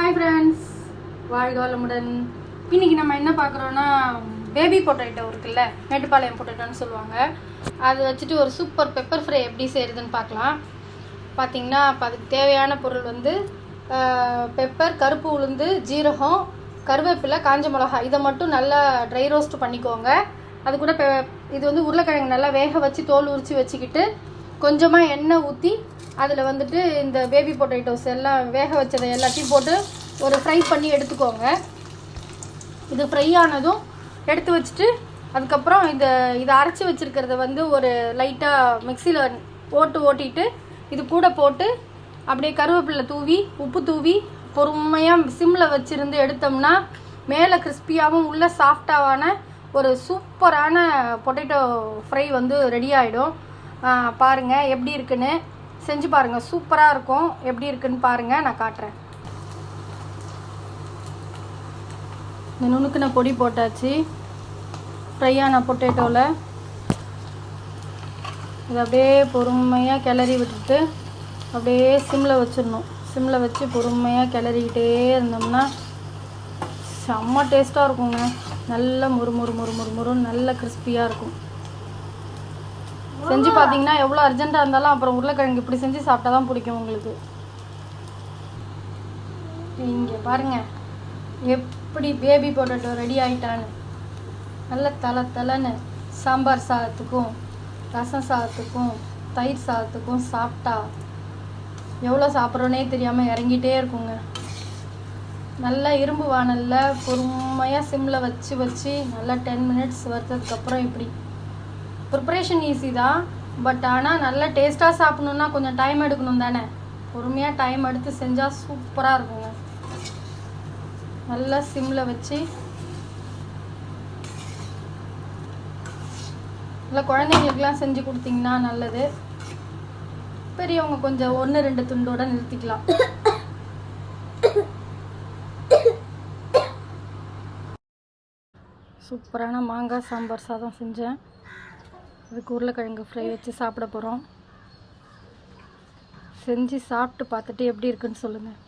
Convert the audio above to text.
Hi friends, வாழ்க வளமுடன். இன்றைக்கி நம்ம என்ன பார்க்குறோன்னா, பேபி பொட்டேட்டோ இருக்குல்ல, மேட்டுப்பாளையம் பொட்டேட்டோன்னு சொல்லுவாங்க. அது வச்சுட்டு ஒரு சூப்பர் பெப்பர் ஃப்ரை எப்படி செய்கிறதுன்னு பார்க்கலாம். பார்த்திங்கன்னா அதுக்கு தேவையான பொருள் வந்து பெப்பர், கருப்பு உளுந்து, ஜீரகம், கருவேப்பிலை, காஞ்ச மிளகாய். இதை மட்டும் நல்லா ட்ரை ரோஸ்ட் பண்ணிக்கோங்க. அது கூட இது வந்து உருளைக்கிழங்கு நல்லா வேக வச்சு தோல் உரித்து வச்சுக்கிட்டு கொஞ்சமாக எண்ணெய் ஊற்றி அதில் வந்துட்டு இந்த பேபி பொட்டேட்டோஸ் எல்லாம் வேக வச்சதை எல்லாத்தையும் போட்டு ஒரு ஃப்ரை பண்ணி எடுத்துக்கோங்க. இது ஃப்ரை ஆனதும் எடுத்து வச்சுட்டு அதுக்கப்புறம் இதை அரைச்சி வச்சுருக்கிறத வந்து ஒரு லைட்டாக மிக்சியில் ஓட்டிட்டு இது கூட போட்டு அப்படியே கருவேப்பிலை தூவி உப்பு தூவி பொறுமையாக சிம்மில் வச்சுருந்து எடுத்தோம்னா மேலே கிறிஸ்பியாகவும் உள்ள சாஃப்டாவான ஒரு சூப்பரான பொட்டேட்டோ ஃப்ரை வந்து ரெடி ஆகிடும். பாருங்கள் எப்படி இருக்குன்னு செஞ்சு பாருங்கள், சூப்பராக இருக்கும். எப்படி இருக்குன்னு பாருங்கள், நான் காட்டுறேன். இந்த நுணுக்குன பொடி போட்டாச்சு ஃப்ரையான பொட்டேட்டோவில். இதை அப்படியே பொறுமையாக கிளறி விட்டுட்டு அப்படியே சிம்மில் வச்சிடணும். சிம்மில் வச்சு பொறுமையாக கிளறிக்கிட்டே இருந்தோம்னா செம்ம டேஸ்ட்டாக இருக்குங்க. நல்ல முறுன்னு நல்ல கிறிஸ்பியாக இருக்கும். செஞ்சு பார்த்தீங்கன்னா எவ்வளோ அர்ஜென்ட்டாக இருந்தாலும் அப்புறம் உருளைக்கிழங்கு இப்படி செஞ்சு சாப்பிட்டா தான் பிடிக்கும் உங்களுக்கு. இங்கே பாருங்கள் எப்படி பேபி பொட்டேட்டோ ரெடி ஆகிட்டான்னு. நல்ல தலைன்னு சாம்பார் சாதத்துக்கும் ரசம் சாதத்துக்கும் தயிர் சாதத்துக்கும் சாப்பிட்டா எவ்வளோ சாப்பிட்றோன்னே தெரியாமல் இறங்கிட்டே இருக்குங்க. நல்லா இரும்பு வானலில் பொறுமையாக சிம்மில் வச்சு நல்லா 10 மினிட்ஸ் வறுத்ததுக்கப்புறம் இப்படி. ப்ரிப்பரேஷன் ஈஸி தான், பட் ஆனால் நல்லா டேஸ்ட்டாக சாப்பிட்ணுன்னா கொஞ்சம் டைம் எடுக்கணும் தானே. பொறுமையாக டைம் எடுத்து செஞ்சால் சூப்பராக இருக்குங்க. நல்லா சிம்மில் வச்சு நல்லா குழந்தைங்களுக்கெலாம் செஞ்சு கொடுத்தீங்கன்னா நல்லது. பெரியவங்க கொஞ்சம் 1-2 துண்டோட நிறுத்திக்கலாம். சூப்பரான மாங்காய் சாம்பார் சாதம் செஞ்சேன். அதுக்கு உருளைக்கிழங்கு ஃப்ரை வச்சு சாப்பிட போகிறோம். செஞ்சு சாப்பிட்டு பார்த்துட்டு எப்படி இருக்குன்னு சொல்லுங்கள்.